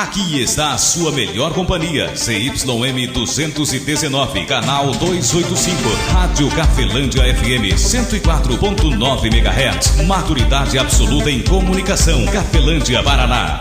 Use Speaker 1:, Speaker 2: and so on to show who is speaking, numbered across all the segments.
Speaker 1: Aqui está a sua melhor companhia, CYM 219, canal 285, Rádio Cafelândia FM 104.9 MHz, maturidade absoluta em comunicação, Cafelândia, Paraná.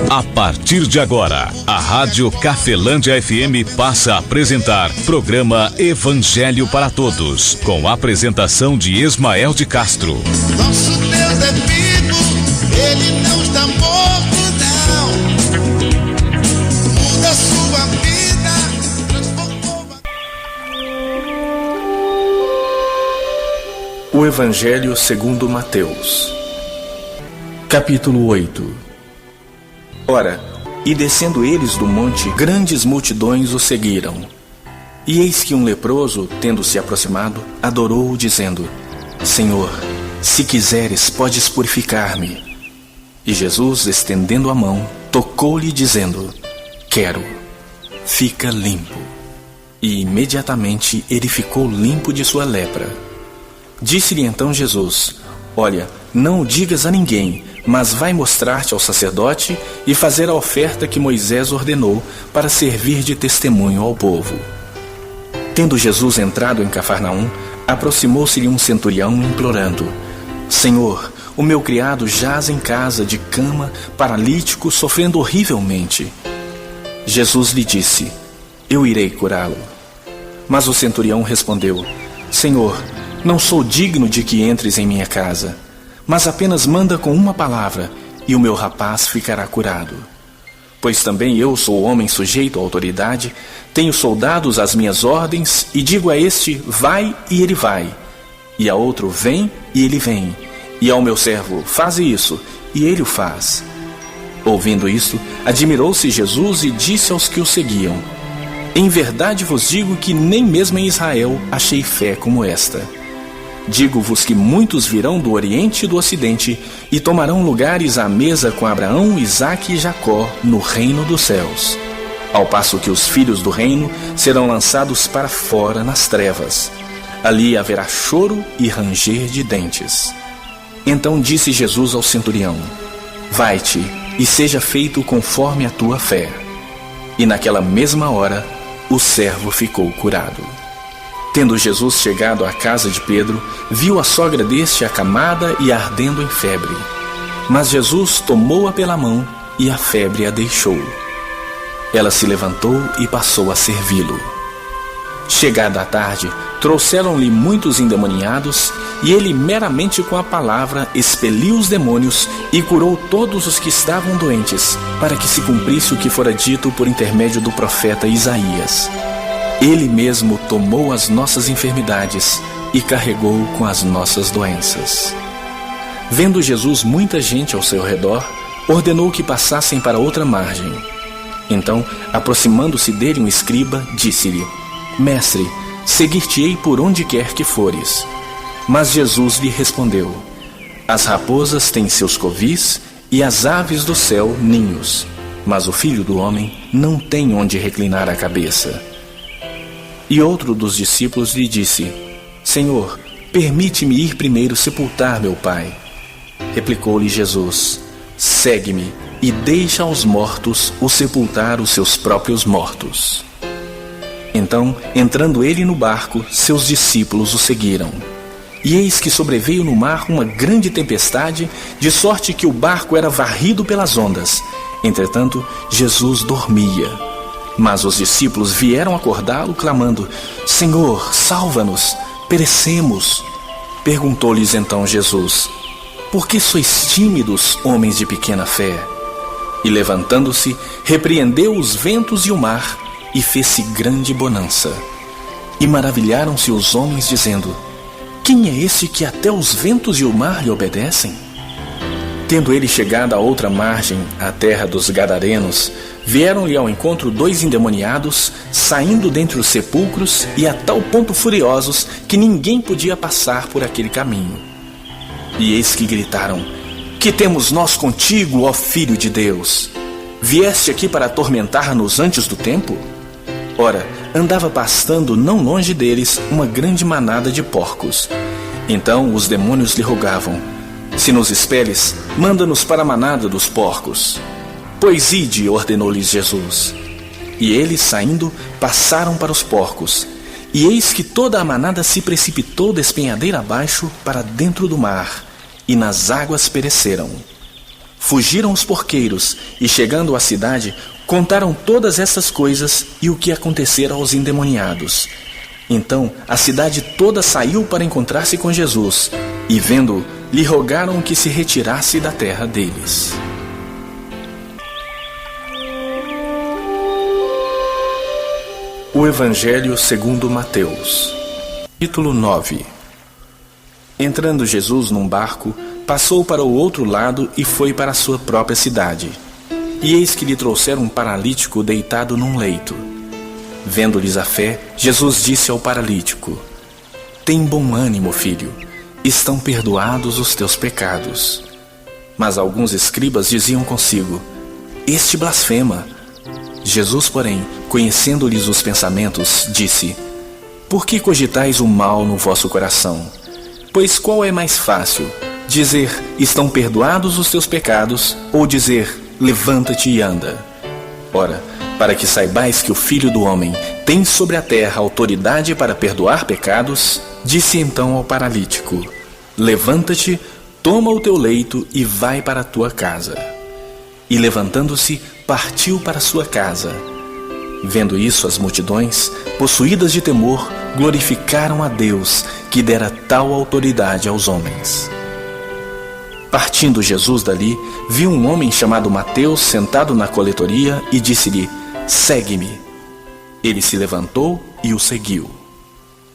Speaker 2: A partir de agora, a Rádio Cafelândia FM passa a apresentar programa Evangelho para Todos, com a apresentação de Ismael de Castro.
Speaker 3: Nosso Deus é vivo, Ele não está morto, não. Muda sua vida, transformou.
Speaker 4: O Evangelho segundo Mateus, capítulo 8. Ora, e descendo eles do monte, grandes multidões o seguiram. E eis que um leproso, tendo-se aproximado, adorou-o, dizendo: Senhor, se quiseres, podes purificar-me. E Jesus, estendendo a mão, tocou-lhe, dizendo: Quero, fica limpo. E imediatamente ele ficou limpo de sua lepra. Disse-lhe então Jesus: Olha, não o digas a ninguém, mas vai mostrar-te ao sacerdote e fazer a oferta que Moisés ordenou para servir de testemunho ao povo. Tendo Jesus entrado em Cafarnaum, aproximou-se-lhe um centurião implorando: Senhor, o meu criado jaz em casa de cama, paralítico, sofrendo horrivelmente. Jesus lhe disse: Eu irei curá-lo. Mas o centurião respondeu: Senhor, não sou digno de que entres em minha casa, mas apenas manda com uma palavra, e o meu rapaz ficará curado. Pois também eu sou homem sujeito à autoridade, tenho soldados às minhas ordens, e digo a este: vai, e ele vai, e a outro: vem, e ele vem, e ao meu servo: faze isso, e ele o faz. Ouvindo isto, admirou-se Jesus e disse aos que o seguiam: Em verdade vos digo que nem mesmo em Israel achei fé como esta. Digo-vos que muitos virão do Oriente e do Ocidente e tomarão lugares à mesa com Abraão, Isaque e Jacó no reino dos céus, ao passo que os filhos do reino serão lançados para fora nas trevas. Ali haverá choro e ranger de dentes. Então disse Jesus ao centurião: Vai-te e seja feito conforme a tua fé. E naquela mesma hora o servo ficou curado. Tendo Jesus chegado à casa de Pedro, viu a sogra deste acamada e ardendo em febre. Mas Jesus tomou-a pela mão e a febre a deixou. Ela se levantou e passou a servi-lo. Chegada a tarde, trouxeram-lhe muitos endemoniados, e ele meramente com a palavra expeliu os demônios e curou todos os que estavam doentes, para que se cumprisse o que fora dito por intermédio do profeta Isaías: Ele mesmo tomou as nossas enfermidades e carregou com as nossas doenças. Vendo Jesus muita gente ao seu redor, ordenou que passassem para outra margem. Então, aproximando-se dele um escriba, disse-lhe: Mestre, seguir-te-ei por onde quer que fores. Mas Jesus lhe respondeu: As raposas têm seus covis e as aves do céu ninhos, mas o Filho do Homem não tem onde reclinar a cabeça. E outro dos discípulos lhe disse: Senhor, permite-me ir primeiro sepultar meu pai. Replicou-lhe Jesus: Segue-me e deixa aos mortos o sepultar os seus próprios mortos. Então, entrando ele no barco, seus discípulos o seguiram. E eis que sobreveio no mar uma grande tempestade, de sorte que o barco era varrido pelas ondas. Entretanto, Jesus dormia. Mas os discípulos vieram acordá-lo, clamando: Senhor, salva-nos, perecemos. Perguntou-lhes então Jesus: Por que sois tímidos, homens de pequena fé? E levantando-se, repreendeu os ventos e o mar, e fez-se grande bonança. E maravilharam-se os homens, dizendo: Quem é esse que até os ventos e o mar lhe obedecem? Tendo ele chegado à outra margem, à terra dos Gadarenos, vieram-lhe ao encontro 2 endemoniados, saindo dentre os sepulcros e a tal ponto furiosos que ninguém podia passar por aquele caminho. E eis que gritaram: que temos nós contigo, ó Filho de Deus? Vieste aqui para atormentar-nos antes do tempo? Ora, andava pastando não longe deles uma grande manada de porcos. Então os demônios lhe rogavam: se nos expeles, manda-nos para a manada dos porcos. Pois ide, ordenou-lhes Jesus. E eles, saindo, passaram para os porcos. E eis que toda a manada se precipitou despenhadeira abaixo para dentro do mar, e nas águas pereceram. Fugiram os porqueiros, e chegando à cidade, contaram todas essas coisas e o que acontecera aos endemoniados. Então a cidade toda saiu para encontrar-se com Jesus, e vendo-o, lhe rogaram que se retirasse da terra deles. O Evangelho segundo Mateus, capítulo 9. Entrando Jesus num barco, passou para o outro lado e foi para a sua própria cidade. E eis que lhe trouxeram um paralítico deitado num leito. Vendo-lhes a fé, Jesus disse ao paralítico: tem bom ânimo, filho, estão perdoados os teus pecados. Mas alguns escribas diziam consigo: este blasfema. Jesus, porém, conhecendo-lhes os pensamentos, disse: por que cogitais o mal no vosso coração? Pois qual é mais fácil, dizer: estão perdoados os teus pecados, ou dizer: levanta-te e anda? Ora, para que saibais que o Filho do Homem tem sobre a terra autoridade para perdoar pecados, disse então ao paralítico: levanta-te, toma o teu leito e vai para a tua casa. E levantando-se, partiu para sua casa. Vendo isso, as multidões, possuídas de temor, glorificaram a Deus, que dera tal autoridade aos homens. Partindo Jesus dali, viu um homem chamado Mateus sentado na coletoria e disse-lhe: segue-me. Ele se levantou e o seguiu.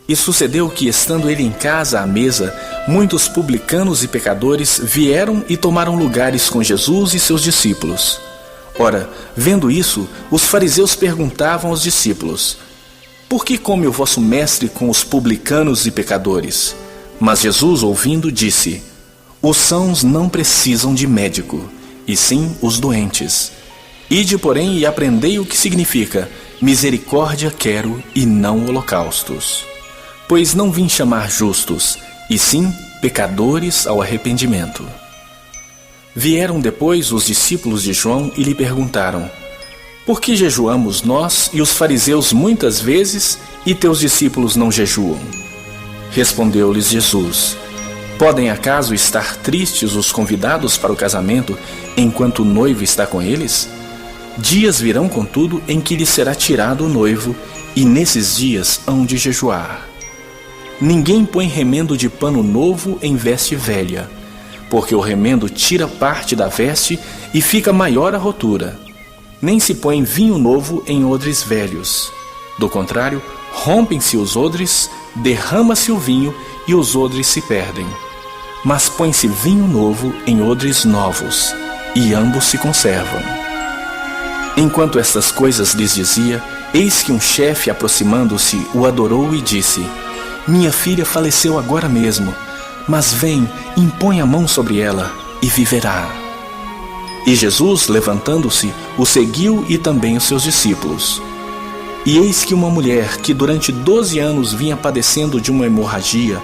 Speaker 4: E sucedeu que, estando ele em casa à mesa, muitos publicanos e pecadores vieram e tomaram lugares com Jesus e seus discípulos. Ora, vendo isso, os fariseus perguntavam aos discípulos: por que come o vosso mestre com os publicanos e pecadores? Mas Jesus, ouvindo, disse: os sãos não precisam de médico, e sim os doentes. Ide, porém, e aprendei o que significa: misericórdia quero e não holocaustos. Pois não vim chamar justos, e sim pecadores ao arrependimento. Vieram depois os discípulos de João e lhe perguntaram: por que jejuamos nós e os fariseus muitas vezes, e teus discípulos não jejuam? Respondeu-lhes Jesus: podem acaso estar tristes os convidados para o casamento, enquanto o noivo está com eles? Dias virão, contudo, em que lhes será tirado o noivo, e nesses dias hão de jejuar. Ninguém põe remendo de pano novo em veste velha, porque o remendo tira parte da veste e fica maior a rotura. Nem se põe vinho novo em odres velhos. Do contrário, rompem-se os odres, derrama-se o vinho e os odres se perdem. Mas põe-se vinho novo em odres novos, e ambos se conservam. Enquanto estas coisas lhes dizia, eis que um chefe, aproximando-se, o adorou e disse: minha filha faleceu agora mesmo, mas vem, impõe a mão sobre ela, e viverá. E Jesus, levantando-se, o seguiu e também os seus discípulos. E eis que uma mulher, que durante 12 anos vinha padecendo de uma hemorragia,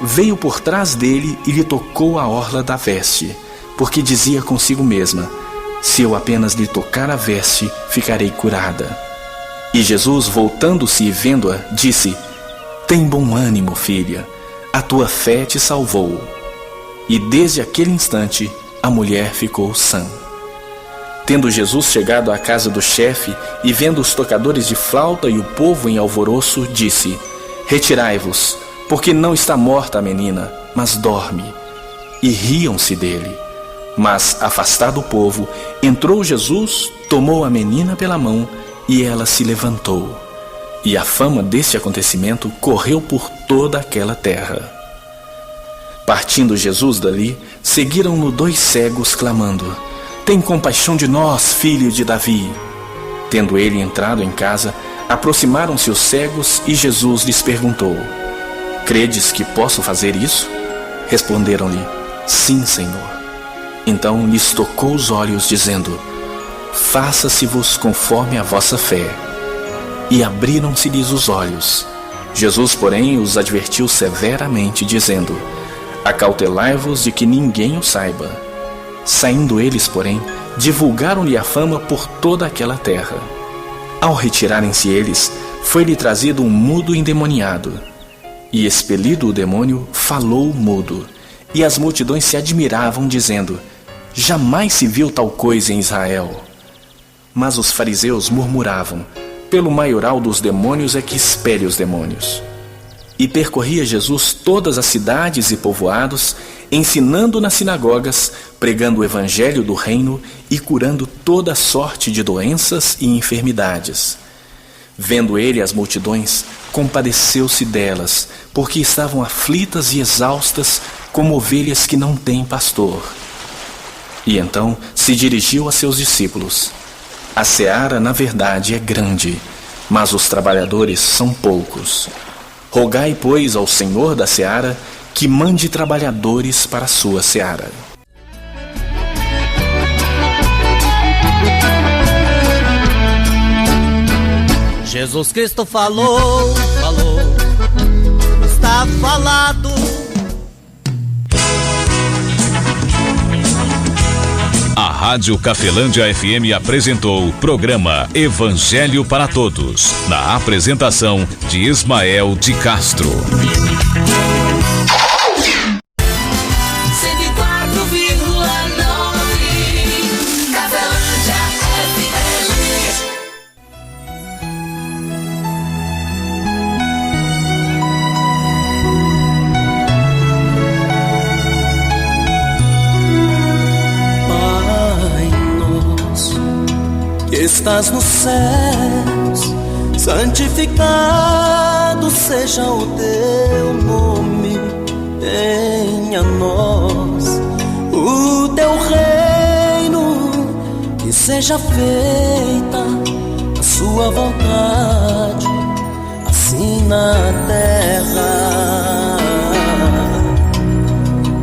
Speaker 4: veio por trás dele e lhe tocou a orla da veste, porque dizia consigo mesma: se eu apenas lhe tocar a veste, ficarei curada. E Jesus, voltando-se e vendo-a, disse: tem bom ânimo, filha, a tua fé te salvou. E desde aquele instante, a mulher ficou sã. Tendo Jesus chegado à casa do chefe, e vendo os tocadores de flauta e o povo em alvoroço, disse: retirai-vos, porque não está morta a menina, mas dorme. E riam-se dele. Mas, afastado o povo, entrou Jesus, tomou a menina pela mão, e ela se levantou. E a fama deste acontecimento correu por toda aquela terra. Partindo Jesus dali, seguiram-no 2 cegos, clamando: Tem compaixão de nós, filho de Davi. Tendo ele entrado em casa, aproximaram-se os cegos e Jesus lhes perguntou: Credes que posso fazer isso? Responderam-lhe: Sim, Senhor. Então lhes tocou os olhos, dizendo: Faça-se-vos conforme a vossa fé. E abriram-se-lhes os olhos. Jesus, porém, os advertiu severamente, dizendo: Acautelai-vos de que ninguém o saiba. Saindo eles, porém, divulgaram-lhe a fama por toda aquela terra. Ao retirarem-se eles, foi-lhe trazido um mudo endemoniado. E expelido o demônio, falou o mudo. E as multidões se admiravam, dizendo: Jamais se viu tal coisa em Israel. Mas os fariseus murmuravam: Pelo maioral dos demônios é que expele os demônios. E percorria Jesus todas as cidades e povoados, ensinando nas sinagogas, pregando o evangelho do reino e curando toda sorte de doenças e enfermidades. Vendo ele as multidões, compadeceu-se delas, porque estavam aflitas e exaustas, como ovelhas que não têm pastor. E então se dirigiu a seus discípulos: A seara, na verdade, é grande, mas os trabalhadores são poucos. Rogai, pois, ao Senhor da seara que mande trabalhadores para a sua seara.
Speaker 5: Jesus Cristo falou, está falado.
Speaker 2: A Rádio Cafelândia FM apresentou o programa Evangelho para Todos, na apresentação de Ismael de Castro.
Speaker 6: 104,9 Cafelândia FM.
Speaker 7: Estás nos céus, santificado seja o teu nome, venha a nós o teu reino, que seja feita a sua vontade, assim na terra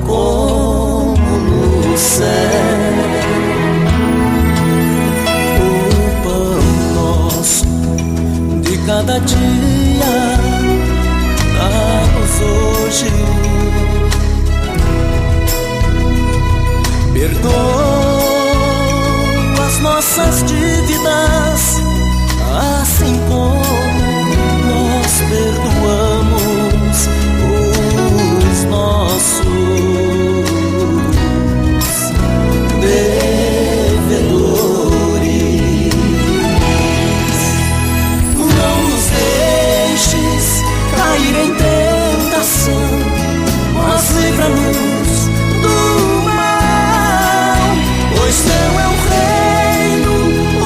Speaker 7: como no céu. Cada dia dá-nos hoje, perdoa as nossas dívidas, assim como nós perdoamos os nossos devedores. Cair em tentação, mas livra-nos do mal, pois teu é o reino, o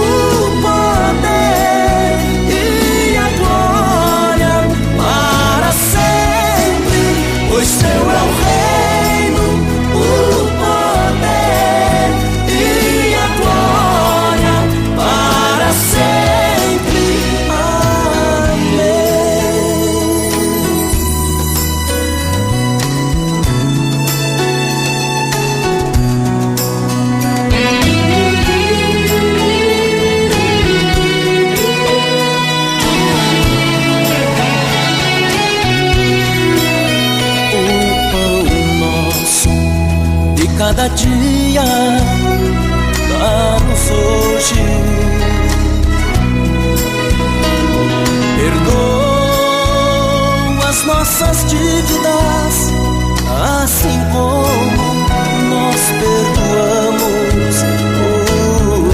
Speaker 7: poder e a glória para sempre, pois teu é o reino, o poder e a glória para sempre. Cada dia dá-nos hoje, perdoa as nossas dívidas, assim como nós perdoamos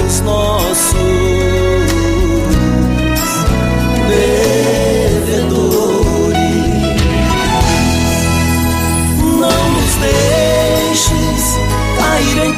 Speaker 7: os nossos devedores. Não nos deixes cair em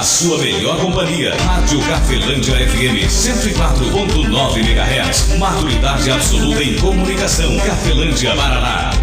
Speaker 1: a sua melhor companhia. Rádio Cafelândia FM 104.9 MHz. Maturidade absoluta em comunicação. Cafelândia, Paraná.